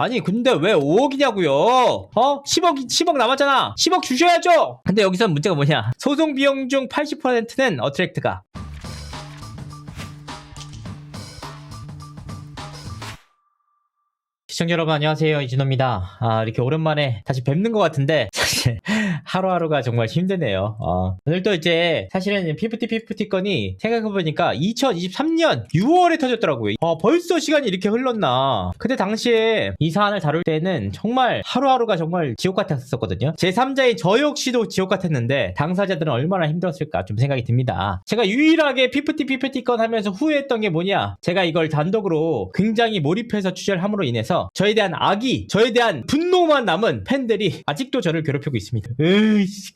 아니 근데 왜 5억이냐고요? 10억 남았잖아. 10억 주셔야죠. 근데 여기서 문제가 뭐냐? 소송 비용 중 80%는 어트랙트가. 시청자 여러분 안녕하세요, 이진호입니다. 이렇게 오랜만에 다시 뵙는 것 같은데 사실 하루하루가 정말 힘드네요. 오늘 또 이제 사실은 피프티 건이 생각해보니까 2023년 6월에 터졌더라고요. 벌써 시간이 이렇게 흘렀나. 근데 당시에 이 사안을 다룰 때는 정말 하루하루가 정말 지옥 같았었거든요. 제3자인 저 역시도 지옥 같았는데 당사자들은 얼마나 힘들었을까 좀 생각이 듭니다. 제가 유일하게 피프티 건 하면서 후회했던 게 뭐냐, 제가 이걸 단독으로 굉장히 몰입해서 취재를 함으로 인해서 저에 대한 악의, 저에 대한 분노만 남은 팬들이 아직도 저를 괴롭히고 있습니다.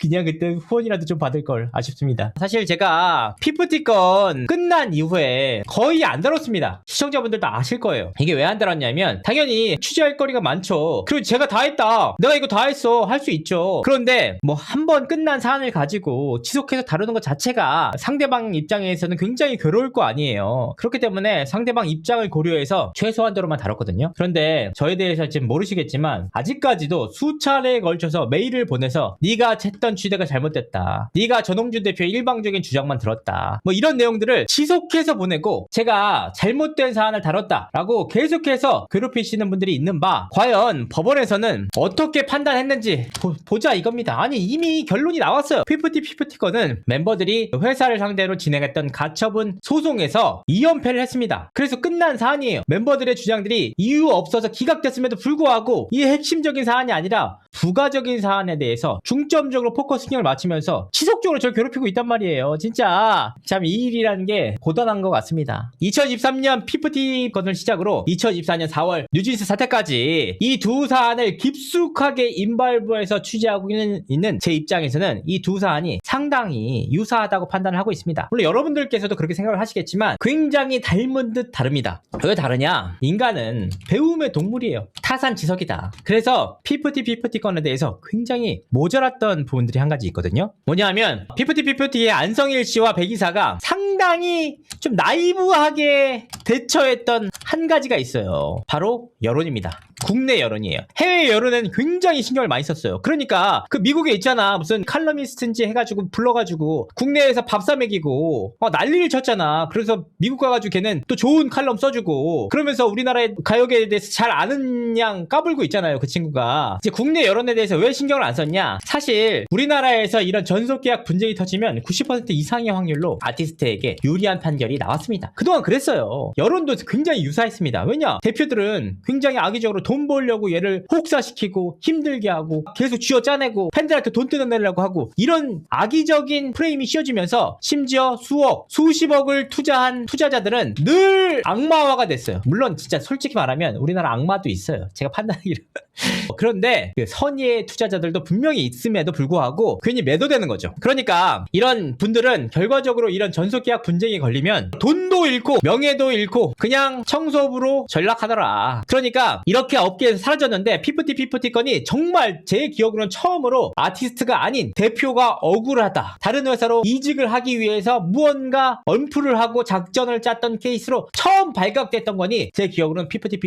그냥 그때 후원이라도 좀 받을 걸 아쉽습니다. 사실 제가 피프티 건 끝난 이후에 거의 안 다뤘습니다. 시청자분들도 아실 거예요. 이게 왜 안 다뤘냐면 당연히 취재할 거리가 많죠. 그리고 제가 다 했다, 내가 이거 다 했어, 할 수 있죠. 그런데 뭐 한 번 끝난 사안을 가지고 지속해서 다루는 것 자체가 상대방 입장에서는 굉장히 괴로울 거 아니에요. 그렇기 때문에 상대방 입장을 고려해서 최소한도로만 다뤘거든요. 그런데 저에 대해서 지금 모르시겠지만 아직까지도 수차례에 걸쳐서 메일을 보내서 네가 했던 취재가 잘못됐다, 네가 전홍준 대표의 일방적인 주장만 들었다, 뭐 이런 내용들을 지속해서 보내고 제가 잘못된 사안을 다뤘다 라고 계속해서 괴롭히시는 분들이 있는 바, 과연 법원에서는 어떻게 판단했는지 보자 이겁니다. 아니 이미 결론이 나왔어요. 피프티 건은 멤버들이 회사를 상대로 진행했던 가처분 소송에서 2연패를 했습니다. 그래서 끝난 사안이에요. 멤버들의 주장들이 이유 없어서 기각됐음에도 불구하고 이 핵심적인 사안이 아니라 부가적인 사안에 대해서 중점적으로 포커스 신경을 맞추면서 지속적으로 저를 괴롭히고 있단 말이에요. 진짜 참 이 일이라는 게 고단한 것 같습니다. 2023년 피프티 건을 시작으로 2024년 4월 뉴진스 사태까지 이 두 사안을 깊숙하게 인발부에서 취재하고 있는 제 입장에서는 이 두 사안이 상당히 유사하다고 판단을 하고 있습니다. 물론 여러분들께서도 그렇게 생각을 하시겠지만 굉장히 닮은 듯 다릅니다. 왜 다르냐? 인간은 배움의 동물이에요. 타산지석이다. 그래서 피프티 건에 대해서 굉장히 모자랐던 부분들이 한 가지 있거든요. 뭐냐 하면 피프티의 안성일 씨와 백이사가 상당히 좀 나이브하게 대처했던 한 가지가 있어요. 바로 여론입니다. 국내 여론이에요. 해외 여론에는 굉장히 신경을 많이 썼어요. 그러니까 그 미국에 있잖아, 무슨 칼럼니스트인지 해가지고 불러가지고 국내에서 밥 사 먹이고 난리를 쳤잖아. 그래서 미국 가가지고 걔는 또 좋은 칼럼 써주고 그러면서 우리나라의 가요계에 대해서 잘 아는 양 까불고 있잖아요. 그 친구가. 이제 국내 여론에 대해서 왜 신경을 안 썼냐, 사실 우리나라에서 이런 전속계약 분쟁이 터지면 90% 이상의 확률로 아티스트에게 유리한 판결이 나왔습니다. 그동안 그랬어요. 여론도 굉장히 유사했습니다. 왜냐, 대표들은 굉장히 악의적으로 돈 벌려고 얘를 혹사시키고 힘들게 하고 계속 쥐어짜내고 팬들한테 돈 뜯어내려고 하고, 이런 악의적인 프레임이 씌워지면서 심지어 수억, 수십억을 투자한 투자자들은 늘 악마화가 됐어요. 물론 진짜 솔직히 말하면 우리나라 악마도 있어요. 제가 판단하기로. 그런데 그 선의의 투자자들도 분명히 있음에도 불구하고 괜히 매도되는 거죠. 그러니까 이런 분들은 결과적으로 이런 전속계약 분쟁이 걸리면 돈도 잃고 명예도 잃고 그냥 청소부로 전락하더라. 그러니까 이렇게 업계에서 사라졌는데 피프티 건이 정말 제 기억으로는 처음으로 아티스트가 아닌 대표가 억울하다, 다른 회사로 이직을 하기 위해서 무언가 언프를 하고 작전을 짰던 케이스로 처음 발각됐던 거니 제 기억으로는 피프티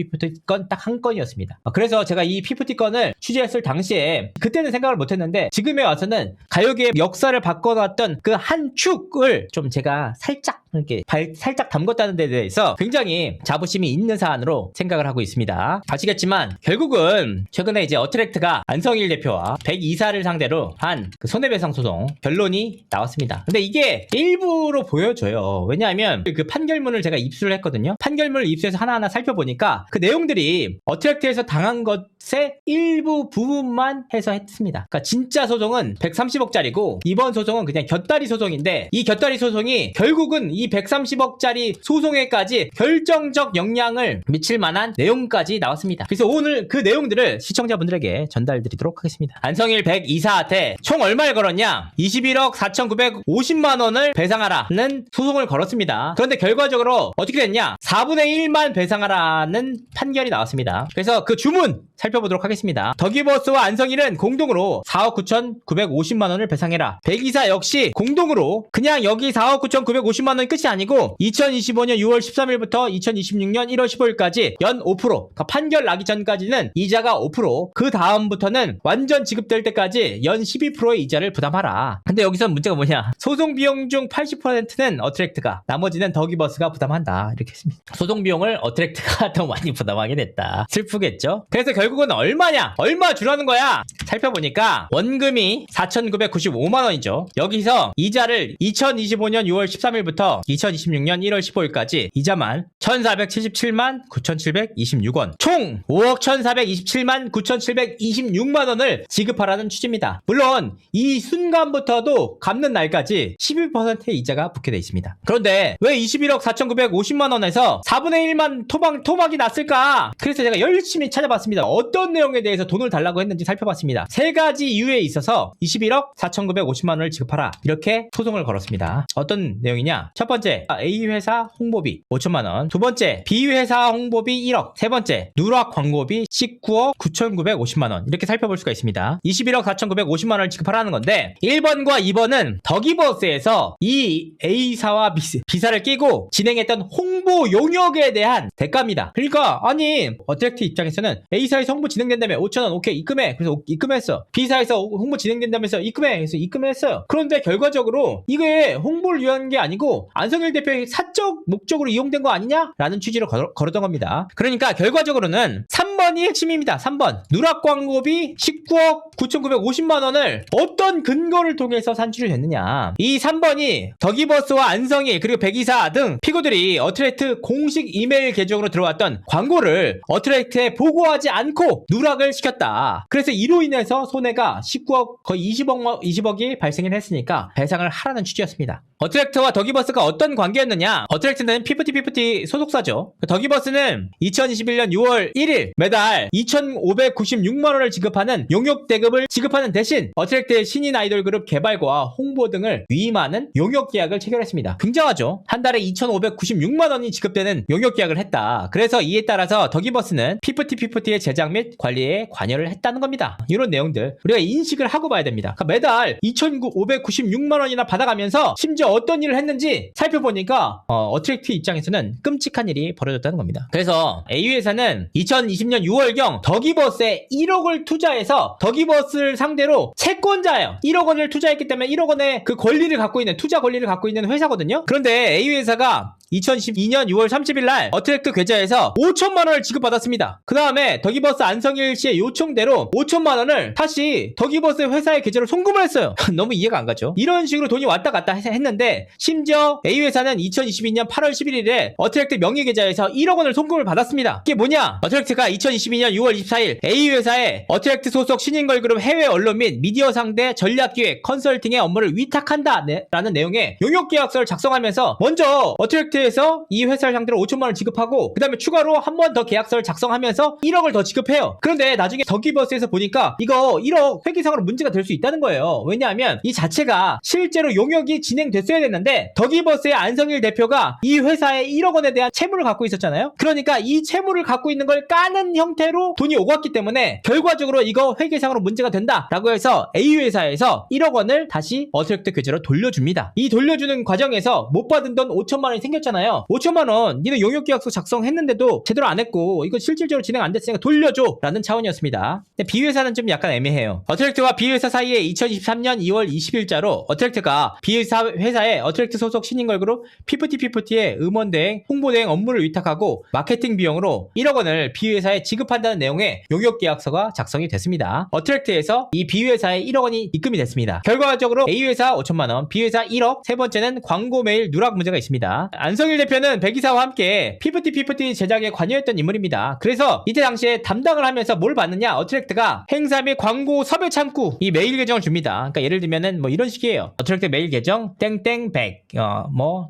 건 딱 한 건이었습니다. 그래서 제가 이 피프티 건을 취재했을 당시에 그때는 생각을 못했는데 지금에 와서는 가요계의 역사를 바꿔놨던 그 한 축을 좀 제가 살짝 이렇게 살짝 담궜다는 데 대해서 굉장히 자부심이 있는 사안으로 생각을 하고 있습니다. 아시겠지만 결국은 최근에 이제 어트랙트가 안성일 대표와 백이사를 상대로 한 그 손해배상 소송 결론이 나왔습니다. 근데 이게 일부로 보여줘요. 왜냐하면 그 판결문을 제가 입수를 했거든요. 판결문을 입수해서 하나하나 살펴보니까 그 내용들이 어트랙트에서 당한 것의 일부 부분만 해서 했습니다. 그러니까 진짜 소송은 130억짜리고 이번 소송은 그냥 곁다리 소송인데, 이 곁다리 소송이 결국은 이 130억짜리 소송에까지 결정적 영향을 미칠 만한 내용까지 나왔습니다. 그래서 오늘 그 내용들을 시청자분들에게 전달드리도록 하겠습니다. 안성일 백이사한테 총 얼마를 걸었냐? 21억 4,950만 원을 배상하라는 소송을 걸었습니다. 그런데 결과적으로 어떻게 됐냐? 4분의 1만 배상하라는 판결이 나왔습니다. 그래서 그 주문 살펴보도록 살펴보도록 하겠습니다. 더기버스와 안성일은 공동으로 4억 9,950만 원을 배상해라. 백이사 역시 공동으로 그냥 여기 4억 9,950만 원이 끝이 아니고 2025년 6월 13일부터 2026년 1월 15일까지 연 5%, 그러니까 판결 나기 전까지는 이자가 5%, 그 다음부터는 완전 지급될 때까지 연 12%의 이자를 부담하라. 근데 여기서 문제가 뭐냐? 소송 비용 중 80%는 어트랙트가, 나머지는 더기버스가 부담한다. 이렇게 했습니다. 소송 비용을 어트랙트가 더 많이 부담하게 됐다. 슬프겠죠? 그래서 결국은 얼마냐? 얼마 주라는 거야? 살펴보니까 원금이 4,995만 원이죠. 여기서 이자를 2025년 6월 13일부터 2026년 1월 15일까지 이자만 1,477만 9,726원, 총 5억 1,427만 9,726만 원을 지급하라는 취지입니다. 물론 이 순간부터도 갚는 날까지 12%의 이자가 붙게 돼 있습니다. 그런데 왜 21억 4,950만 원에서 4분의 1만 토막이 났을까? 그래서 제가 열심히 찾아봤습니다. 어떤 내용에 대해서 돈을 달라고 했는지 살펴봤습니다. 세 가지 이유에 있어서 21억 4,950만 원을 지급하라, 이렇게 소송을 걸었습니다. 어떤 내용이냐? 첫 번째, A회사 홍보비 5천만 원. 두 번째, B회사 홍보비 1억. 세 번째, 누락 광고비 19억 9,950만 원. 이렇게 살펴볼 수가 있습니다. 21억 4,950만 원을 지급하라는 건데 1번과 2번은 더기버스에서 이 A사와 B사를 끼고 진행했던 홍보 용역에 대한 대가입니다. 그러니까 아니 어트랙트 입장에서는 A사에서 홍보 진행된다며 5천원 오케이 입금해. 그래서 입금했어. B사에서 홍보 진행된다면서 입금해. 그래서 입금했어요. 그런데 결과적으로 이게 홍보를 위한 게 아니고 안성일 대표의 사적 목적으로 이용된 거 아니냐? 라는 취지로 걸었던 겁니다. 그러니까 결과적으로는 3번이 핵심입니다. 3번. 누락 광고비 19억 9,950만 원을 어떤 근거를 통해서 산출이 됐느냐. 이 3번이 더기버스와 안성일 그리고 백이사 등 피고들이 어트랙트 공식 이메일 계정으로 들어왔던 광고를 어트랙트에 보고하지 않고 누락을 시켰다. 그래서 이로 인해서 손해가 19억 거의 20억이 발생을 했으니까 배상을 하라는 취지였습니다. 어트랙트와 더기버스가 어떤 관계였느냐? 어트랙트는 피프티 소속사죠. 더기버스는 2021년 6월 1일 매달 2,596만 원을 지급하는 용역 대금을 지급하는 대신 어트랙트의 신인 아이돌 그룹 개발과 홍보 등을 위임하는 용역 계약을 체결했습니다. 굉장하죠? 한 달에 2,596만 원이 지급되는 용역 계약을 했다. 그래서 이에 따라서 더기버스는 피프티의 제작 및 관리에 관여를 했다는 겁니다. 이런 내용들 우리가 인식을 하고 봐야 됩니다. 그러니까 매달 2,596만 원이나 받아가면서 심지어 어떤 일을 했는지 살펴보니까 어트랙트 입장에서는 끔찍한 일이 벌어졌다는 겁니다. 그래서 A회사는 2020년 6월경 더기버스에 1억을 투자해서 더기버스를 상대로 채권자예요. 1억 원을 투자했기 때문에 1억 원의 그 권리를 갖고 있는 투자 권리를 갖고 있는 회사거든요. 그런데 A회사가 2012년 6월 30일 날 어트랙트 계좌에서 5천만 원을 지급받았습니다. 그 다음에 더기버스 안성일 씨의 요청대로 5천만 원을 다시 더기버스 회사의 계좌로 송금을 했어요. 너무 이해가 안 가죠. 이런 식으로 돈이 왔다 갔다 했는데 심지어 A회사는 2022년 8월 11일에 어트랙트 명의 계좌에서 1억 원을 송금을 받았습니다. 이게 뭐냐? 어트랙트가 2022년 6월 24일 A회사에 어트랙트 소속 신인걸그룹 해외 언론 및 미디어 상대 전략기획 컨설팅의 업무를 위탁한다 라는 내용의 용역계약서를 작성하면서 먼저 어트랙트에서 이 회사를 상대로 5천만 원 지급하고 그 다음에 추가로 한 번 더 계약서를 작성하면서 1억을 더 지급해요. 그런데 나중에 더기버스에서 보니까 이거 1억 회계상으로 문제가 될 수 있다는 거예요. 왜냐하면 이 자체가 실제로 용역이 진행됐어야 됐는데 더기버스의 안성일 대표가 이 회사에 1억 원에 대한 채무를 갖고 있었잖아요. 그러니까 이 채무를 갖고 있는 걸 까는 형태로 돈이 오갔기 때문에 결과적으로 이거 회계상으로 문제가 된다라고 해서 A회사에서 1억 원을 다시 어트랙트 계좌로 돌려줍니다. 이 돌려주는 과정에서 못 받은 돈 5천만 원이 생겼잖아요. 5천만 원 니네 용역계약서 작성했는데도 제대로 안 했고 이거 실질적으로 진행 안 됐으니까 돌려줘 라는 차원이었습니다. 근데 B회사는 좀 약간 애매해요. 어트랙트와 B회사 사이에 2023년 2월 20일자로 어트랙트가 B회사 회사에 어트랙트 소속 신인걸그룹 피프티의 음원대행 홍보대행 업무를 위탁하고 마케팅 비용으로 1억 원을 B회사에 지급한다는 내용의 용역계약서가 작성이 됐습니다. 어트랙트에서 이 B회사에 1억 원이 입금이 됐습니다. 결과적으로 A회사 5천만 원, B회사 1억, 세 번째는 광고 메일 누락 문제가 있습니다. 안성일 대표는 백이사와 함께 피프티 제작에 관여했던 인물입니다. 그래서 이때 당시에 담당을 하면서 뭘 받느냐? 어트랙트가 행사 및 광고 섭외 창구 이 메일 계정을 줍니다. 그러니까 예를 들면은 뭐 이런 식이에요. 어트랙트 메일 계정 땡땡백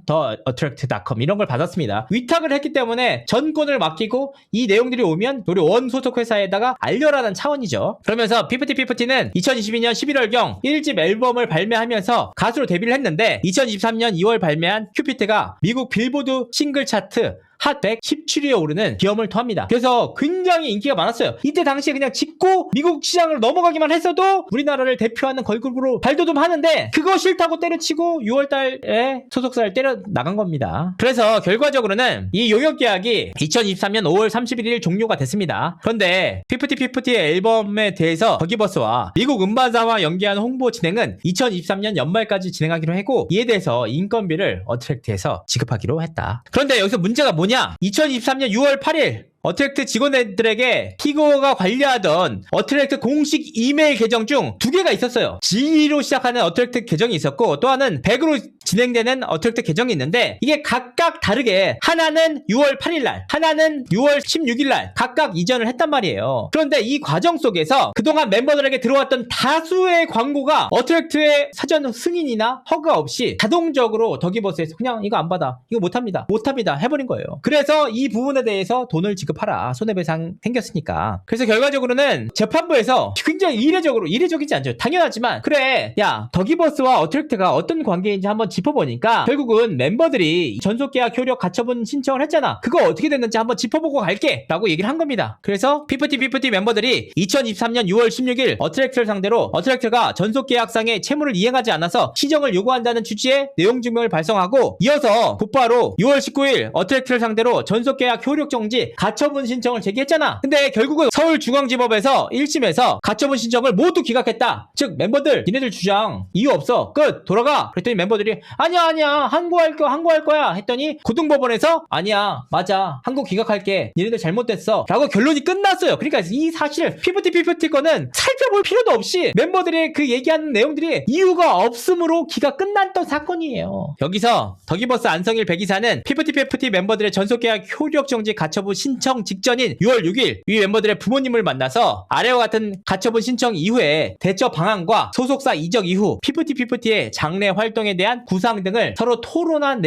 더 어트랙트.com 이런 걸 받았습니다. 위탁을 했기 때문에 전권을 맡기고 이 내용들이 오면 우리 원 소속 회사에다가 알려라는 차원이죠. 그러면서 피프티는 2022년 11월경 1집 앨범을 발매하면서 가수로 데뷔를 했는데 2023년 2월 발매한 큐피트가 미국 빌보드 싱글 차트 핫 117위에 오르는 기염을 토합니다. 그래서 굉장히 인기가 많았어요. 이때 당시에 그냥 짚고 미국 시장을 넘어가기만 했어도 우리나라를 대표하는 걸그룹으로 발돋움하는데 그거 싫다고 때려치고 6월달에 소속사를 때려 나간 겁니다. 그래서 결과적으로는 이 용역 계약이 2023년 5월 31일 종료가 됐습니다. 그런데 피프티피프티의 앨범에 대해서 더기버스와 미국 음반사와 연계한 홍보 진행은 2023년 연말까지 진행하기로 했고 이에 대해서 인건비를 어트랙트에서 지급하기로 했다. 그런데 여기서 문제가 뭐냐? 2023년 6월 8일 어트랙트 직원들에게 피고가 관리하던 어트랙트 공식 이메일 계정 중 두 개가 있었어요. G로 시작하는 어트랙트 계정이 있었고 또 하나는 100으로 진행되는 어트랙트 계정이 있는데 이게 각각 다르게 하나는 6월 8일날 하나는 6월 16일날 각각 이전을 했단 말이에요. 그런데 이 과정 속에서 그동안 멤버들에게 들어왔던 다수의 광고가 어트랙트의 사전 승인이나 허가 없이 자동적으로 더기버스에서 그냥 이거 안 받아 이거 못합니다 해버린 거예요. 그래서 이 부분에 대해서 돈을 지급하라 손해배상 생겼으니까. 그래서 결과적으로는 재판부에서 굉장히 이례적이지 않죠. 당연하지만 그래 야 더기버스와 어트랙트가 어떤 관계인지 한번 짚어보니까 결국은 멤버들이 전속계약 효력 가처분 신청을 했잖아. 그거 어떻게 됐는지 한번 짚어보고 갈게 라고 얘기를 한 겁니다. 그래서 피프티 멤버들이 2023년 6월 16일 어트랙트를 상대로 어트랙트가 전속계약상의 채무를 이행하지 않아서 시정을 요구한다는 취지의 내용증명을 발송하고 이어서 곧바로 6월 19일 어트랙트를 상대로 전속계약 효력 정지 가처분 신청을 제기했잖아. 근데 결국은 서울중앙지법에서 1심에서 가처분 신청을 모두 기각했다. 즉 멤버들 니네들 주장 이유 없어 끝 돌아가. 그랬더니 멤버들이 아니야 항고할 거야 했더니 고등법원에서 아니야 맞아 항고 기각할게 니네들 잘못됐어 라고 결론이 끝났어요. 그러니까 이 사실 피프티 거는 살펴볼 필요도 없이 멤버들의 그 얘기하는 내용들이 이유가 없음으로 기각 끝났던 사건이에요. 여기서 더기버스 안성일 백이사는 피프티 멤버들의 전속계약 효력 정지 가처분 신청 직전인 6월 6일 위 멤버들의 부모님을 만나서 아래와 같은 가처분 신청 이후에 대처 방안과 소속사 이적 이후 피프티의 장래 활동에 대한 구상 등을 서로 토의한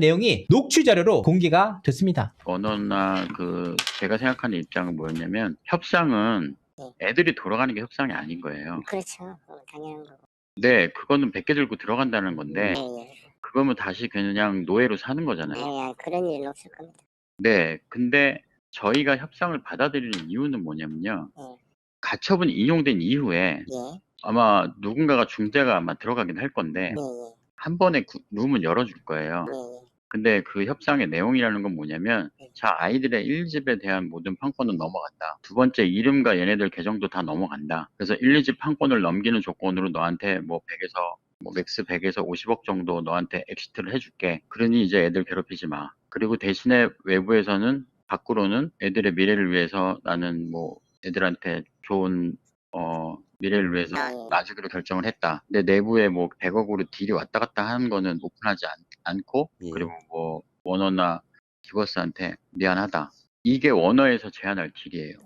내용이 녹취 자료로 공개가 됐습니다. 언어나 제가 생각하는 입장은 뭐였냐면 협상은 애들이 돌아가는 게 협상이 아닌 거예요. 그렇죠. 당연한 거고. 네, 그거는 100개 들고 들어간다는 건데 예. 그거면 다시 그냥 노예로 사는 거잖아요. 예, 그런 일은 없을 겁니다. 네, 근데 저희가 협상을 받아들이는 이유는 뭐냐면요. 예. 가처분 인용된 이후에 예. 아마 누군가가 중재가 아마 들어가긴 할 건데 예. 한 번에 룸은 열어줄 거예요. 예. 근데 그 협상의 내용이라는 건 뭐냐면 네. 자 아이들의 1집에 대한 모든 판권은 넘어간다. 두 번째 이름과 얘네들 계정도 다 넘어간다. 그래서 1, 2집 판권을 넘기는 조건으로 너한테 뭐 100에서 맥스 100에서 50억 정도 너한테 엑시트를 해줄게. 그러니 이제 애들 괴롭히지 마. 그리고 대신에 외부에서는 밖으로는 애들의 미래를 위해서 나는 뭐 애들한테 좋은 미래를 위해서 놔주기로 결정을 했다. 근데 내부에 뭐 100억으로 딜이 왔다 갔다 하는 거는 오픈하지 않고 그리고 뭐 워너나 기버스한테 미안하다. 이게 워너에서 제안할 딜이에요.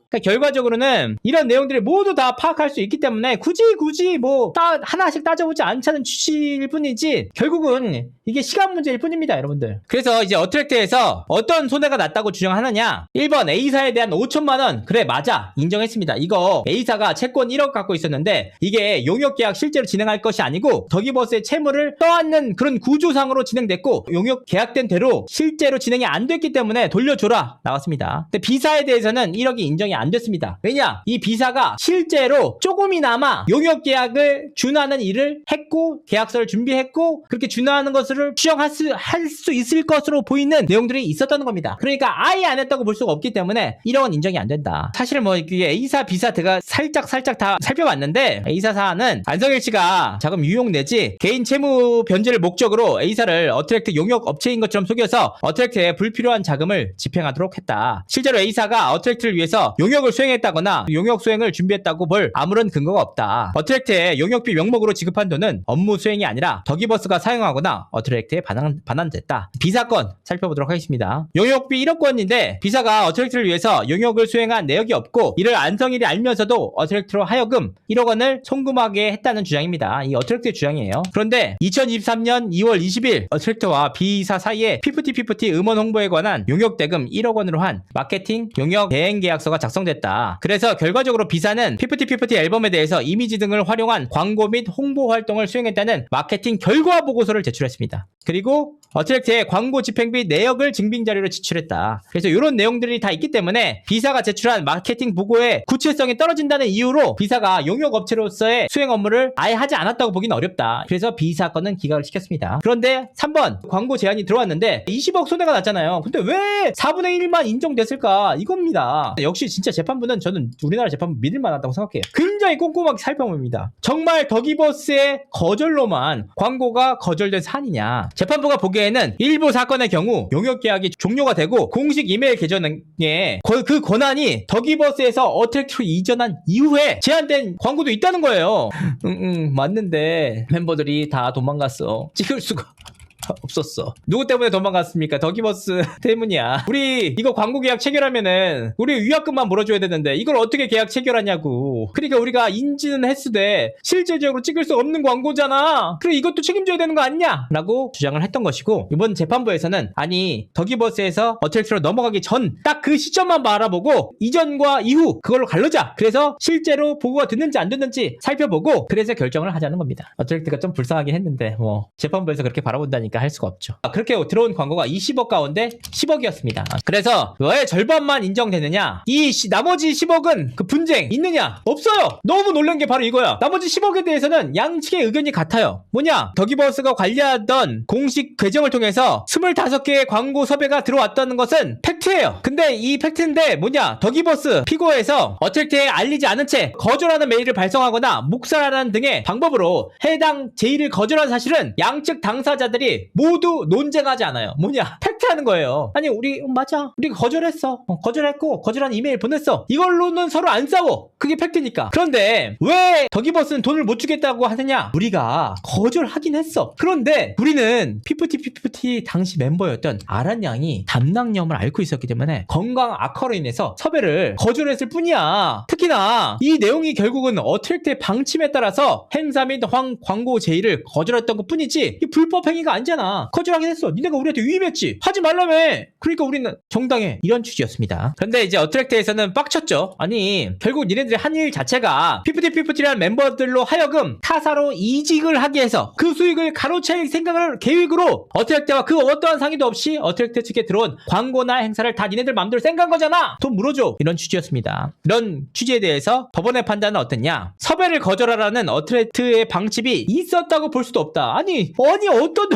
그러니까 결과적으로는 이런 내용들을 모두 다 파악할 수 있기 때문에 굳이 뭐 하나씩 따져보지 않자는 취지일 뿐이지 결국은 이게 시간 문제일 뿐입니다, 여러분들. 그래서 이제 어트랙트에서 어떤 손해가 났다고 주장하느냐? 1번 A사에 대한 5천만 원. 그래 맞아 인정했습니다. 이거 A사가 채권 1억 갖고 있었는데 이게 용역계약 실제로 진행할 것이 아니고 더기버스의 채무를 떠안는 그런 구조상으로 진행됐고 용역 계약된 대로 실제로 진행이 안 됐기 때문에 돌려줘라 나왔습니다. 근데 B사에 대해서는 1억이 인정이 안 됐습니다. 왜냐? 이 B사가 실제로 조금이나마 용역 계약을 준하는 일을 했고 계약서를 준비했고 그렇게 준하는 것을 추정할 수 있을 것으로 보이는 내용들이 있었다는 겁니다. 그러니까 아예 안 했다고 볼 수가 없기 때문에 1억은 인정이 안 된다. 사실 뭐 이게 A사, B사 제가 살짝 다 살펴봤는데 A사 사안은 안성일 씨가 자금 유용 내지 개인 채무 변제를 목적으로 A사를 어트랙트 용역 업체인 것처럼 속여서 어트랙트에 불필요한 자금을 집행하도록 했다. 실제로 A사가 어트랙트를 위해서 용역을 수행했다거나 용역 수행을 준비했다고 볼 아무런 근거가 없다. 어트랙트에 용역비 명목으로 지급한 돈은 업무 수행이 아니라 더기버스가 사용하거나 어트랙트에 반환됐다. B사건 살펴보도록 하겠습니다. 용역비 1억 원인데 B사가 어트랙트를 위해서 용역을 수행한 내역이 없고 이를 안성일이 알면서도 어트랙트로 하여금 1억 원을 송금하게 했다는 주장입니다. 이 어트랙트의 주장이에요. 그런데 2023년 2월 20일 어트랙트와 B사 사이에 피프티 음원 홍보에 관한 용역 대금 1억 원으로 한 마케팅 용역 대행 계약서가 작성됐다. 그래서 결과적으로 B사는 피프티 앨범에 대해서 이미지 등을 활용한 광고 및 홍보 활동을 수행했다는 마케팅 결과 보고서를 제출했습니다. 그리고 어트랙트의 광고 집행비 내역을 증빙 자료로 제출했다. 그래서 이런 내용들이 다 있기 때문에 B사가 제출한 마케팅 보고의 구체성이 떨어진다는 이유로 B사가 용역업체로서의 수행 업무를 아예 하지 않았다고 보기는 어렵다. 그래서 B사 건은 기각을 시켰습니다. 그런데 3번 광고 제한이 들어왔는데 20억 손해가 났잖아요. 근데 왜 4분의 1만 인정됐을까? 이겁니다. 역시 진짜 재판부는 저는 우리나라 재판부 믿을 만하다고 생각해요. 굉장히 꼼꼼하게 살펴봅니다. 정말 더기버스의 거절로만 광고가 거절된 사안이냐. 재판부가 보기에는 일부 사건의 경우 용역계약이 종료가 되고 공식 이메일 계정에 그 권한이 더기버스에서 어트랙트로 이전한 이후에 제한된 광고도 있다는 거예요. 맞는데 멤버들이 다 도망갔어. 찍을 수가 없었어. 누구 때문에 도망갔습니까? 더기버스 때문이야. 우리 이거 광고 계약 체결하면은 우리 위약금만 물어줘야 되는데 이걸 어떻게 계약 체결하냐고. 그러니까 우리가 인지는 했으되 실질적으로 찍을 수 없는 광고잖아. 그래 이것도 책임져야 되는 거 아니냐? 라고 주장을 했던 것이고, 이번 재판부에서는 아니 더기버스에서 어트랙트로 넘어가기 전 딱 그 시점만 바라보고 이전과 이후 그걸로 갈르자. 그래서 실제로 보고가 됐는지 안 됐는지 살펴보고 그래서 결정을 하자는 겁니다. 어트랙트가 좀 불쌍하긴 했는데 뭐 재판부에서 그렇게 바라본다니까 할 수가 없죠. 그렇게 들어온 광고가 20억 가운데 10억이었습니다. 그래서 왜 절반만 인정되느냐? 이 나머지 10억은 그 분쟁 있느냐? 없어요. 너무 놀란 게 바로 이거야. 나머지 10억에 대해서는 양측의 의견이 같아요. 뭐냐? 더기버스가 관리하던 공식 계정을 통해서 25개의 광고 섭외가 들어왔다는 것은 팩트예요. 근데 이 팩트인데 뭐냐? 더기버스 피고에서 어트랙트에 알리지 않은 채 거절하는 메일을 발송하거나 묵살하는 등의 방법으로 해당 제의를 거절한 사실은 양측 당사자들이 모두 논쟁하지 않아요. 뭐냐? 팩트하는 거예요. 아니 우리 맞아. 우리가 거절했어. 거절했고 거절한 이메일 보냈어. 이걸로는 서로 안 싸워. 그게 팩트니까. 그런데 왜 더기버스는 돈을 못 주겠다고 하느냐? 우리가 거절하긴 했어. 그런데 우리는 피프티 당시 멤버였던 아란 양이 담당염을 앓고 있었기 때문에 건강 악화로 인해서 섭외를 거절했을 뿐이야. 특히나 이 내용이 결국은 어트랙트의 방침에 따라서 행사 및 광고 제의를 거절했던 것 뿐이지 이 불법 행위가 아니잖아. 거절하긴 했어. 니네가 우리한테 위임했지. 하지 말라며. 그러니까 우리는 정당해. 이런 취지였습니다. 그런데 이제 어트랙트에서는 빡쳤죠. 아니 결국 니네들이 한 일 자체가 피프티라는 멤버들로 하여금 타사로 이직을 하게 해서 그 수익을 가로챌 생각을 계획으로 어트랙트와 그 어떠한 상의도 없이 어트랙트 측에 들어온 광고나 행사를 다 니네들 맘대로 생각한 거잖아. 돈 물어줘. 이런 취지였습니다. 이런 취지에 대해서 법원의 판단은 어땠냐? 섭외를 거절하라는 어트랙트의 방침이 있었다고 볼 수도 없다. 아니 어떤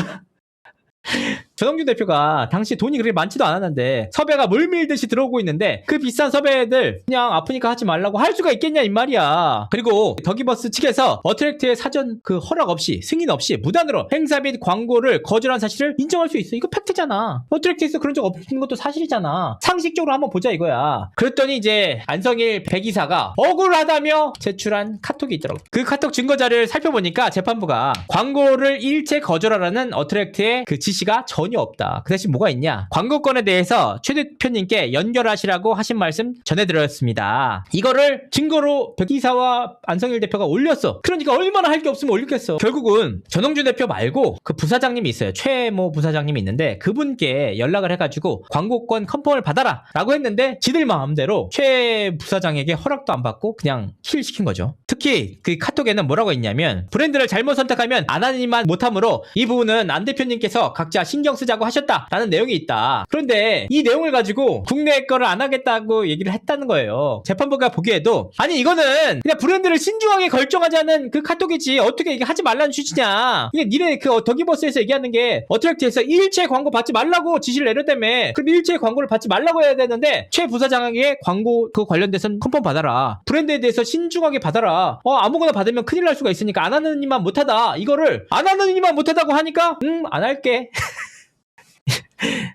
전홍준 대표가 당시 돈이 그렇게 많지도 않았는데 섭외가 물밀듯이 들어오고 있는데 그 비싼 섭외들 그냥 아프니까 하지 말라고 할 수가 있겠냐 이 말이야. 그리고 더기버스 측에서 어트랙트의 사전 그 허락 없이 승인 없이 무단으로 행사 및 광고를 거절한 사실을 인정할 수 있어. 이거 팩트잖아. 어트랙트에서 그런 적 없는 것도 사실이잖아. 상식적으로 한번 보자 이거야. 그랬더니 이제 안성일 백이사가 억울하다며 제출한 카톡이 있더라고. 그 카톡 증거 자료를 살펴보니까 재판부가 광고를 일체 거절하라는 어트랙트의 그 지시가 전혀 없다. 그 대신 뭐가 있냐? 광고권에 대해서 최 대표님께 연결하시라고 하신 말씀 전해드렸습니다. 이거를 증거로 백이사와 안성일 대표가 올렸어. 그러니까 얼마나 할 게 없으면 올렸겠어. 결국은 전홍준 대표 말고 그 부사장님이 있어요. 최모 부사장님이 있는데 그분께 연락을 해가지고 광고권 컨펌을 받아라 라고 했는데 지들 마음대로 최 부사장에게 허락도 안 받고 그냥 킬시킨 거죠. 특히 그 카톡에는 뭐라고 했냐면 브랜드를 잘못 선택하면 안 하니만 못하므로 이 부분은 안 대표님께서 각자 신경 쓰자고 하셨다라는 내용이 있다. 그런데 이 내용을 가지고 국내 거를 안 하겠다고 얘기를 했다는 거예요. 재판부가 보기에도 아니 이거는 그냥 브랜드를 신중하게 결정하자는 그 카톡이지 어떻게 이게 하지 말라는 취지냐. 이게 니네 그 더기버스에서 얘기하는 게 어트랙트에서 일체 광고 받지 말라고 지시를 내렸다며. 그럼 일체 광고를 받지 말라고 해야 되는데 최 부사장에게 광고 그 관련돼서는 컨펌 받아라. 브랜드에 대해서 신중하게 받아라. 아무거나 받으면 큰일 날 수가 있으니까 안 하는 이만 못하다. 이거를 안 하는 이만 못하다고 하니까 안 할게.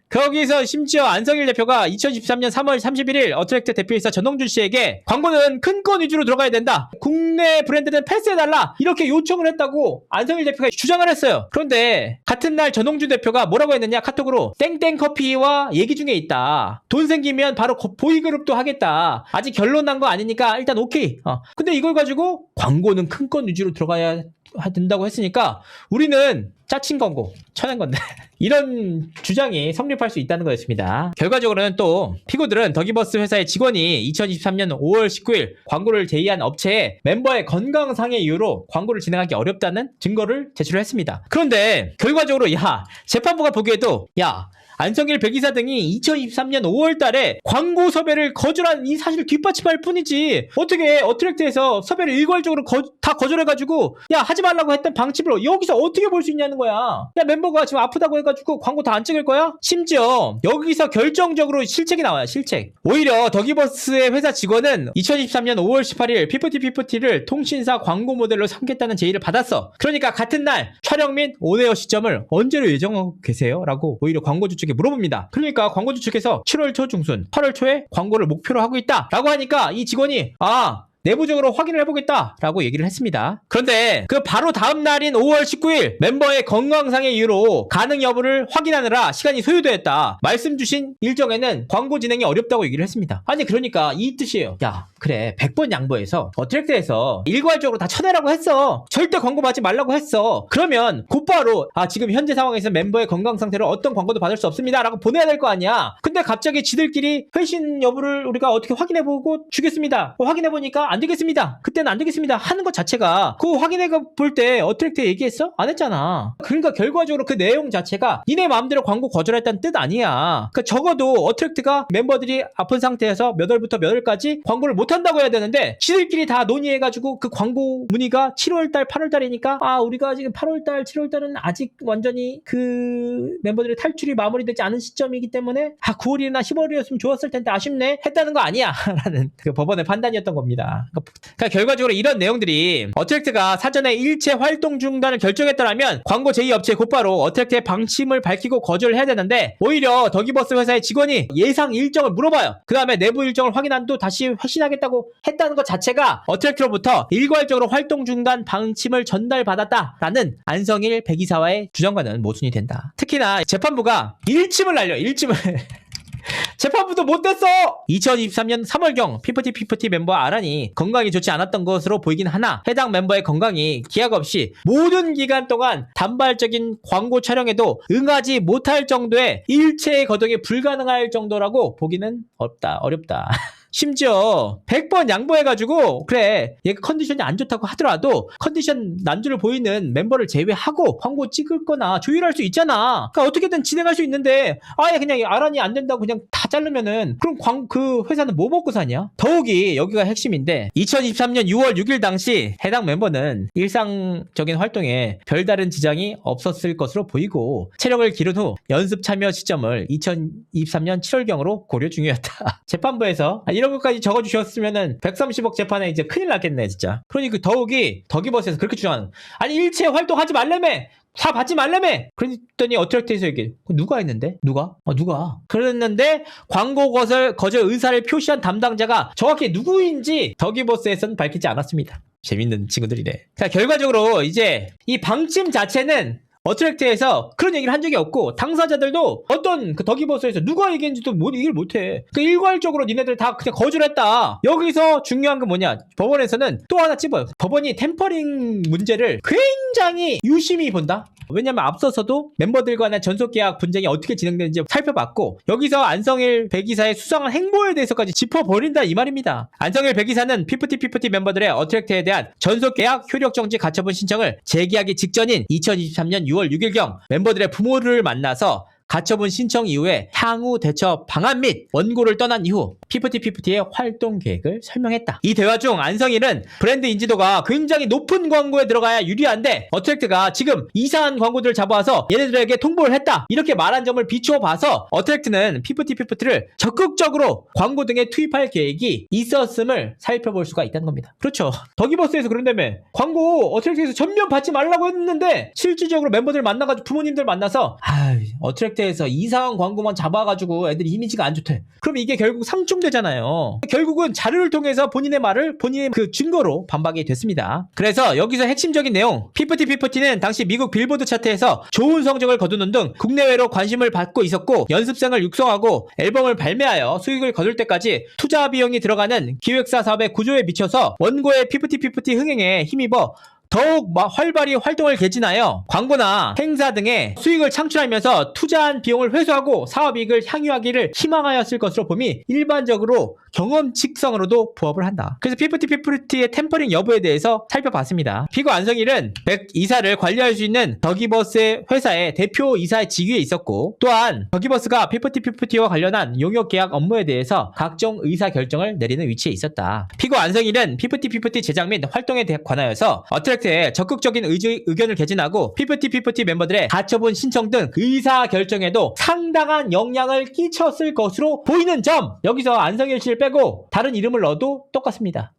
거기서 심지어 안성일 대표가 2023년 3월 31일 어트랙트 대표이사 전홍준 씨에게 광고는 큰 건 위주로 들어가야 된다. 국내 브랜드는 패스해달라. 이렇게 요청을 했다고 안성일 대표가 주장을 했어요. 그런데 같은 날 전홍준 대표가 뭐라고 했느냐 카톡으로 땡땡커피와 얘기 중에 있다. 돈 생기면 바로 보이그룹도 하겠다. 아직 결론 난 거 아니니까 일단 오케이. 근데 이걸 가지고 광고는 큰 건 위주로 들어가야 된다고 했으니까 우리는 짜친 광고 쳐낸 건데 이런 주장이 성립할 수 있다는 거였습니다. 결과적으로는 또 피고들은 더기버스 회사의 직원이 2023년 5월 19일 광고를 제의한 업체에 멤버의 건강상의 이유로 광고를 진행하기 어렵다는 증거를 제출했습니다. 그런데 결과적으로 재판부가 보기에도 안성일 백이사 등이 2023년 5월 달에 광고 섭외를 거절한 이 사실을 뒷받침할 뿐이지 어떻게 어트랙트에서 섭외를 일괄적으로 다 거절해가지고 하지 말라고 했던 방침을 여기서 어떻게 볼 수 있냐는 거야. 멤버가 지금 아프다고 해가지고 광고 다 안 찍을 거야? 심지어 여기서 결정적으로 실책이 나와요. 실책. 오히려 더기버스의 회사 직원은 2023년 5월 18일 피프티를 통신사 광고 모델로 삼겠다는 제의를 받았어. 그러니까 같은 날 촬영 및 온에어 시점을 언제로 예정하고 계세요? 라고 오히려 광고주 측에 물어봅니다. 그러니까 광고주 측에서 7월 초 중순 8월 초에 광고를 목표로 하고 있다 라고 하니까 이 직원이 내부적으로 확인을 해보겠다 라고 얘기를 했습니다. 그런데 그 바로 다음 날인 5월 19일 멤버의 건강상의 이유로 가능 여부를 확인하느라 시간이 소요되었다. 말씀 주신 일정에는 광고 진행이 어렵다고 얘기를 했습니다. 아니 그러니까 이 뜻이에요. 그래 100번 양보해서 어트랙트에서 일괄적으로 다 쳐내라고 했어. 절대 광고 받지 말라고 했어. 그러면 곧바로 지금 현재 상황에서 멤버의 건강 상태로 어떤 광고도 받을 수 없습니다 라고 보내야 될 거 아니야. 근데 갑자기 지들끼리 회신 여부를 우리가 어떻게 확인해보고 주겠습니다. 확인해보니까 안 되겠습니다. 그때는 안 되겠습니다. 하는 것 자체가 그거 확인해 볼 때 어트랙트 얘기했어? 안 했잖아. 그러니까 결과적으로 그 내용 자체가 니네 마음대로 광고 거절했다는 뜻 아니야. 그러니까 적어도 어트랙트가 member들이 아픈 상태에서 몇 월부터 몇 월까지 광고를 못 한다고 해야 되는데 지들끼리 다 논의해가지고 그 광고 문의가 7월달 8월달이니까 우리가 지금 8월달 7월달은 아직 완전히 그 멤버들의 탈출이 마무리되지 않은 시점이기 때문에 9월이나 10월이었으면 좋았을 텐데 아쉽네 했다는 거 아니야 라는 그 법원의 판단이었던 겁니다. 그러니까 결과적으로 이런 내용들이 어트랙트가 사전에 일체 활동 중단을 결정했더라면 광고 제의 업체에 곧바로 어트랙트의 방침을 밝히고 거절을 해야 되는데 오히려 더기버스 회사의 직원이 예상 일정을 물어봐요. 그 다음에 내부 일정을 확인한 후 다시 회신하겠다고 했다는 것 자체가 어트랙트로부터 일괄적으로 활동 중단 방침을 전달받았다라는 안성일 백이사와의 주장과는 모순이 된다. 특히나 재판부가 일침을 날려. 재판부도 못됐어! 2023년 3월경 피프티 멤버 아란이 건강이 좋지 않았던 것으로 보이긴 하나 해당 member의 건강이 기약 없이 모든 기간 동안 단발적인 광고 촬영에도 응하지 못할 정도의 일체의 거동이 불가능할 정도라고 보기는 어렵다. 심지어 100번 양보해가지고 그래 얘가 컨디션이 안 좋다고 하더라도 컨디션 난조를 보이는 멤버를 제외하고 광고 찍을 거나 조율할 수 있잖아. 그러니까 어떻게든 진행할 수 있는데 그냥 아란이 안 된다고 그냥 다 자르면은 그럼 그 회사는 뭐 먹고 사냐? 더욱이 여기가 핵심인데 2023년 6월 6일 당시 해당 멤버는 일상적인 활동에 별다른 지장이 없었을 것으로 보이고 체력을 기른 후 연습 참여 시점을 2023년 7월경으로 고려 중이었다. 재판부에서 이런 것까지 적어주셨으면은 130억 재판에 이제 큰일 났겠네 진짜. 그러니까 더욱이 더기버스에서 그렇게 주장하는 아니 일체 활동하지 말래며 다 받지 말래며 그랬더니 어트랙트에서 얘기해. 누가 했는데? 누가? 그랬는데 광고 거절 의사를 표시한 담당자가 정확히 누구인지 더기버스에서는 밝히지 않았습니다. 재밌는 친구들이네. 자 결과적으로 이제 이 방침 자체는 어트랙트에서 그런 얘기를 한 적이 없고 당사자들도 어떤 그 더기버스에서 누가 얘기했는지도 얘기를 못해. 그 일괄적으로 니네들 다 그냥 거절했다. 여기서 중요한 건 뭐냐? 법원에서는 또 하나 찝어요. 법원이 템퍼링 문제를 굉장히 유심히 본다. 왜냐면 앞서서도 멤버들 간의 전속계약 분쟁이 어떻게 진행되는지 살펴봤고 여기서 안성일 백이사의 수상한 행보에 대해서까지 짚어버린다 이 말입니다. 안성일 백이사는 피프티 멤버들의 어트랙트에 대한 전속계약 효력정지 가처분 신청을 제기하기 직전인 2023년 6월 6일경 멤버들의 부모를 만나서 가처분 신청 이후에 향후 대처 방안 및 원고를 떠난 이후 피프티의 활동 계획을 설명했다. 이 대화 중 안성일은 브랜드 인지도가 굉장히 높은 광고에 들어가야 유리한데 어트랙트가 지금 이상한 광고들을 잡아와서 얘네들에게 통보를 했다. 이렇게 말한 점을 비추어 봐서 어트랙트는 피프티를 적극적으로 광고 등에 투입할 계획이 있었음을 살펴볼 수가 있다는 겁니다. 그렇죠. 더기버스에서 그런다며 광고 어트랙트에서 전면 받지 말라고 했는데 실질적으로 멤버들 만나가지고 부모님들 만나서 어트랙트에서 이상한 광고만 잡아가지고 애들 이미지가 안 좋대. 그럼 이게 결국 상충되잖아요. 결국은 자료를 통해서 본인의 말을 본인의 그 증거로 반박이 됐습니다. 그래서 여기서 핵심적인 내용 피프티는 당시 미국 빌보드 차트에서 좋은 성적을 거두는 등 국내외로 관심을 받고 있었고 연습생을 육성하고 앨범을 발매하여 수익을 거둘 때까지 투자 비용이 들어가는 기획사 사업의 구조에 미쳐서 원고의 피프티 흥행에 힘입어 더욱 활발히 활동을 개진하여 광고나 행사 등의 수익을 창출하면서 투자한 비용을 회수하고 사업이익을 향유하기를 희망하였을 것으로 봄이 일반적으로 경험칙성으로도 부합을 한다. 그래서 피프티의 템퍼링 여부에 대해서 살펴봤습니다. 피고 안성일은 이사를 관리할 수 있는 더기버스의 회사의 대표 이사의 직위에 있었고, 또한 더기버스가 피프티와 관련한 용역 계약 업무에 대해서 각종 의사 결정을 내리는 위치에 있었다. 피고 안성일은 피프티 제작 및 활동에 관하여서 어트랙트에 적극적인 의견을 개진하고 피프티 멤버들의 가처분 신청 등 의사 결정에도 상당한 영향을 끼쳤을 것으로 보이는 점, 여기서 안성일 씨를 빼고 다른 이름을 넣어도 똑같습니다.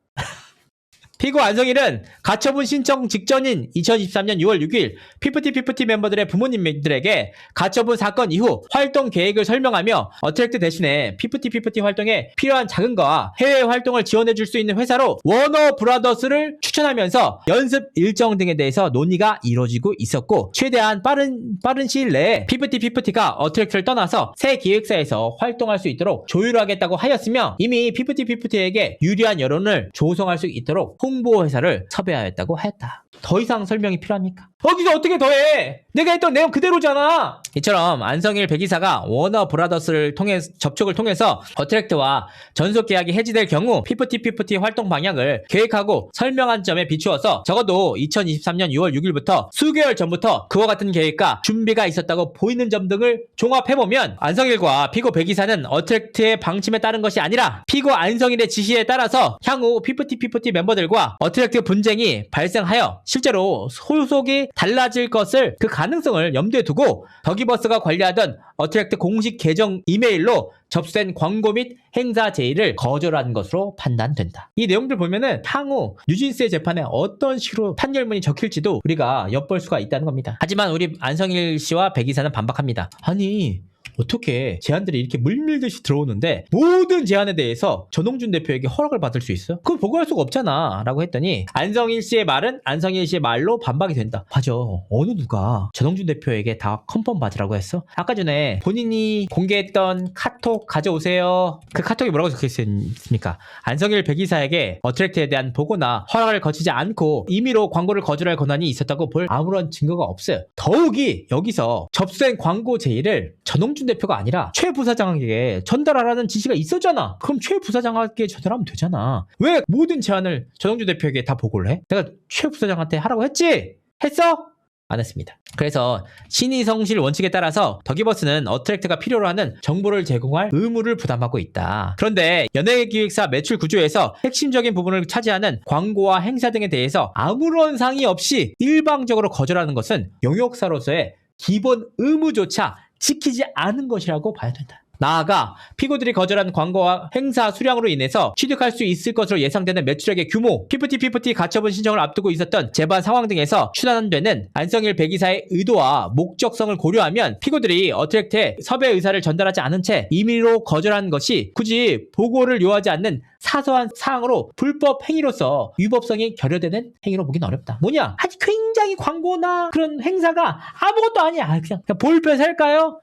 피고 안성일은 가처분 신청 직전인 2023년 6월 6일 피프티 멤버들의 부모님들에게 가처분 사건 이후 활동 계획을 설명하며 어트랙트 대신에 피프티 활동에 필요한 자금과 해외 활동을 지원해 줄 수 있는 회사로 워너 브라더스를 추천하면서 연습 일정 등에 대해서 논의가 이루어지고 있었고, 최대한 빠른 시일 내에 피프티가 어트랙트를 떠나서 새 기획사에서 활동할 수 있도록 조율하겠다고 하였으며, 이미 피프티에게 유리한 여론을 조성할 수 있도록 홍보회사를 섭외하였다고 하였다. 더 이상 설명이 필요합니까? 거기서 어떻게 더해? 내가 했던 내용 그대로잖아. 이처럼 안성일 백이사가 워너 브라더스를 접촉을 통해서 어트랙트와 전속 계약이 해지될 경우 피프티 활동 방향을 계획하고 설명한 점에 비추어서 적어도 2023년 6월 6일부터 수개월 전부터 그와 같은 계획과 준비가 있었다고 보이는 점 등을 종합해보면 안성일과 피고 백이사는 어트랙트의 방침에 따른 것이 아니라 피고 안성일의 지시에 따라서 향후 피프티 멤버들과 어트랙트 분쟁이 발생하여 실제로 소속이 달라질 것을, 그 가능성을 염두에 두고 더기버스가 관리하던 어트랙트 공식 계정 이메일로 접수된 광고 및 행사 제의를 거절한 것으로 판단된다. 이 내용들 보면은 향후 뉴진스의 재판에 어떤 식으로 판결문이 적힐지도 우리가 엿볼 수가 있다는 겁니다. 하지만 우리 안성일 씨와 백 이사는 반박합니다. 아니, 어떻게 제안들이 이렇게 물밀듯이 들어오는데 모든 제안에 대해서 전홍준 대표에게 허락을 받을 수 있어? 그걸 보고할 수가 없잖아 라고 했더니, 안성일 씨의 말은 안성일 씨의 말로 반박이 된다. 맞아, 어느 누가 전홍준 대표에게 다 컨펌 받으라고 했어? 아까 전에 본인이 공개했던 카톡 가져오세요. 그 카톡에 뭐라고 적혀있습니까? 안성일 백이사에게 어트랙트에 대한 보고나 허락을 거치지 않고 임의로 광고를 거절할 권한이 있었다고 볼 아무런 증거가 없어요. 더욱이 여기서 접수된 광고 제의를 전홍준 대표가 아니라 최 부사장에게 전달하라는 지시가 있었잖아. 그럼 최 부사장에게 전달하면 되잖아. 왜 모든 제안을 전홍준 대표에게 다 보고를 해? 내가 최 부사장한테 하라고 했지? 했어? 안 했습니다. 그래서 신의성실 원칙에 따라서 더기버스는 어트랙트가 필요로 하는 정보를 제공할 의무를 부담하고 있다. 그런데 연예기획사 매출 구조에서 핵심적인 부분을 차지하는 광고와 행사 등에 대해서 아무런 상의 없이 일방적으로 거절하는 것은 용역사로서의 기본 의무조차 지키지 않은 것이라고 봐야 된다. 나아가 피고들이 거절한 광고와 행사 수량으로 인해서 취득할 수 있을 것으로 예상되는 매출액의 규모, 피프티 가처분 신청을 앞두고 있었던 재반 상황 등에서 추산되는 안성일 백이사의 의도와 목적성을 고려하면 피고들이 어트랙트에 섭외 의사를 전달하지 않은 채 임의로 거절한 것이 굳이 보고를 요하지 않는 사소한 사항으로 불법 행위로서 위법성이 결여되는 행위로 보기는 어렵다. 뭐냐? 아주 굉장히 광고나 그런 행사가 아무것도 아니야. 그냥 볼펜 살까요?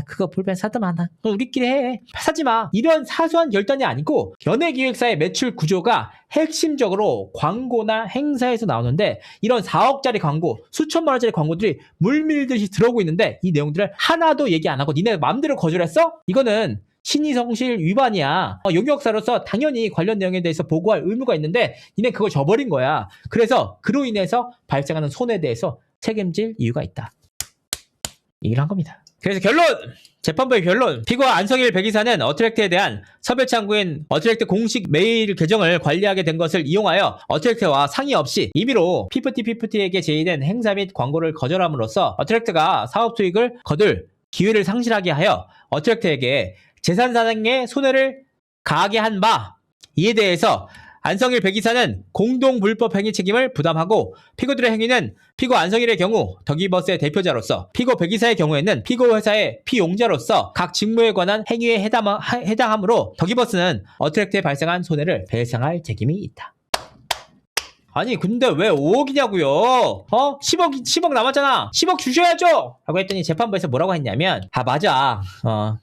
그거 볼펜 사더만 우리끼리 해. 사지마. 이런 사소한 결단이 아니고 연예기획사의 매출 구조가 핵심적으로 광고나 행사에서 나오는데, 이런 4억짜리 광고, 수천만 원짜리 광고들이 물밀듯이 들어오고 있는데 이 내용들을 하나도 얘기 안 하고 니네 마음대로 거절했어? 이거는 신의성실 위반이야. 용역사로서 당연히 관련 내용에 대해서 보고할 의무가 있는데 니네 그걸 저버린 거야. 그래서 그로 인해서 발생하는 손해에 대해서 책임질 이유가 있다. 얘기를 한 겁니다. 그래서 결론! 재판부의 결론! 피고 안성일 백이사는 어트랙트에 대한 섭외 창구인 어트랙트 공식 메일 계정을 관리하게 된 것을 이용하여 어트랙트와 상의 없이 임의로 피프티에게 제의된 행사 및 광고를 거절함으로써 어트랙트가 사업 수익을 거둘 기회를 상실하게 하여 어트랙트에게 재산상의 손해를 가하게 한 바, 이에 대해서 안성일 백이사는 공동 불법 행위 책임을 부담하고, 피고들의 행위는 피고 안성일의 경우 더기버스의 대표자로서, 피고 백이사의 경우에는 피고 회사의 피용자로서 각 직무에 관한 행위에 해당하므로 더기버스는 어트랙트에 발생한 손해를 배상할 책임이 있다. 아니 근데 왜 5억이냐고요? 10억 남았잖아. 10억 주셔야죠! 라고 했더니 재판부에서 뭐라고 했냐면, 맞아.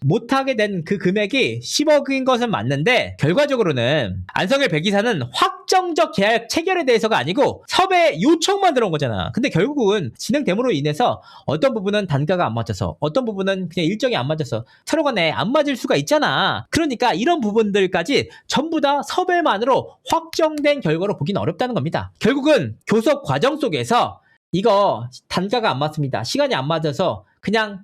못하게 된 그 금액이 10억인 것은 맞는데 결과적으로는 안성일 백이사는 확 확정적 계약 체결에 대해서가 아니고 섭외 요청만 들어온 거잖아. 근데 결국은 진행됨으로 인해서 어떤 부분은 단가가 안 맞아서 어떤 부분은 그냥 일정이 안 맞아서 서로 간에 안 맞을 수가 있잖아. 그러니까 이런 부분들까지 전부 다 섭외만으로 확정된 결과로 보기는 어렵다는 겁니다. 결국은 교섭 과정 속에서 이거 단가가 안 맞습니다. 시간이 안 맞아서 그냥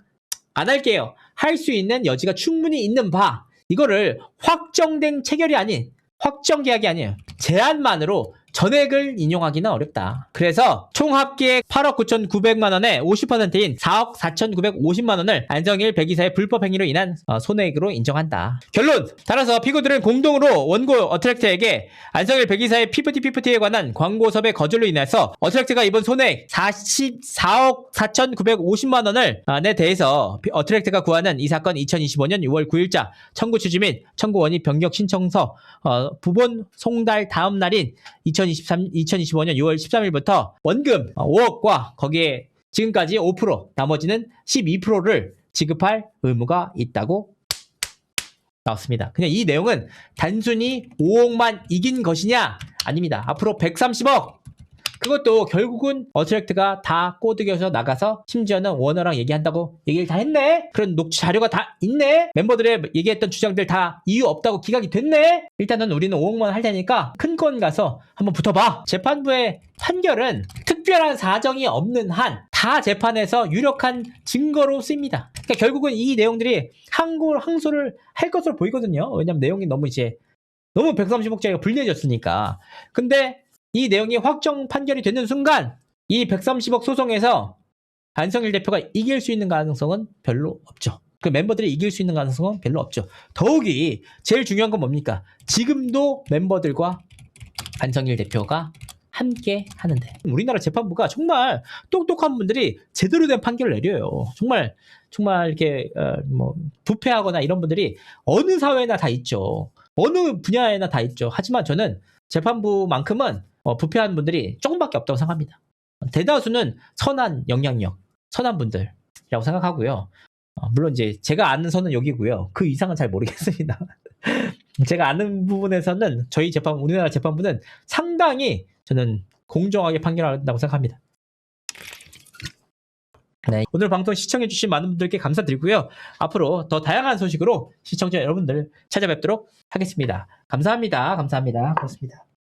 안 할게요. 할 수 있는 여지가 충분히 있는 바, 이거를 확정된 체결이 아닌, 확정 계약이 아니에요. 제한만으로 전액을 인용하기는 어렵다. 그래서 총 합계액 8억 9,900만 원의 50%인 4억 4,950만 원을 안성일 백이사의 불법 행위로 인한 손해액으로 인정한다. 결론! 따라서 피고들은 공동으로 원고 어트랙트에게 안성일 백이사의 피프티에 관한 광고 섭외 거절로 인해서 어트랙트가 입은 손해액 44억 4,950만 원을 에 대해서 어트랙트가 구하는 이 사건 2025년 6월 9일자 청구 취지 및 청구 원의 변경 신청서 부본 송달 다음 날인 2025년 6월 13일부터 원금 5억과 거기에 지금까지 5%, 나머지는 12%를 지급할 의무가 있다고 나왔습니다. 그냥 이 내용은 단순히 5억만 이긴 것이냐? 아닙니다. 앞으로 130억! 그것도 결국은 어트랙트가 다 꼬드겨서 나가서 심지어는 워너랑 얘기한다고 얘기를 다 했네? 그런 녹취 자료가 다 있네? 멤버들의 얘기했던 주장들 다 이유 없다고 기각이 됐네? 일단은 우리는 5억만 할 테니까 큰 건 가서 한번 붙어봐. 재판부의 판결은 특별한 사정이 없는 한 다 재판에서 유력한 증거로 쓰입니다. 그러니까 결국은 이 내용들이 항소를 할 것으로 보이거든요. 왜냐면 내용이 너무 130억짜리가 불리해졌으니까. 근데 이 내용이 확정 판결이 되는 순간 이 130억 소송에서 안성일 대표가 이길 수 있는 가능성은 별로 없죠. 그 멤버들이 이길 수 있는 가능성은 별로 없죠. 더욱이 제일 중요한 건 뭡니까? 지금도 멤버들과 안성일 대표가 함께 하는데, 우리나라 재판부가 정말 똑똑한 분들이 제대로 된 판결을 내려요. 정말 이렇게 부패하거나 이런 분들이 어느 사회나 다 있죠. 어느 분야에나 다 있죠. 하지만 저는 재판부만큼은 부패한 분들이 조금밖에 없다고 생각합니다. 대다수는 선한 영향력, 선한 분들이라고 생각하고요. 물론 이제 제가 아는 선은 여기고요. 그 이상은 잘 모르겠습니다. 제가 아는 부분에서는 저희 우리나라 재판부는 상당히 저는 공정하게 판결한다고 생각합니다. 네, 오늘 방송 시청해주신 많은 분들께 감사드리고요. 앞으로 더 다양한 소식으로 시청자 여러분들 찾아뵙도록 하겠습니다. 감사합니다. 고맙습니다.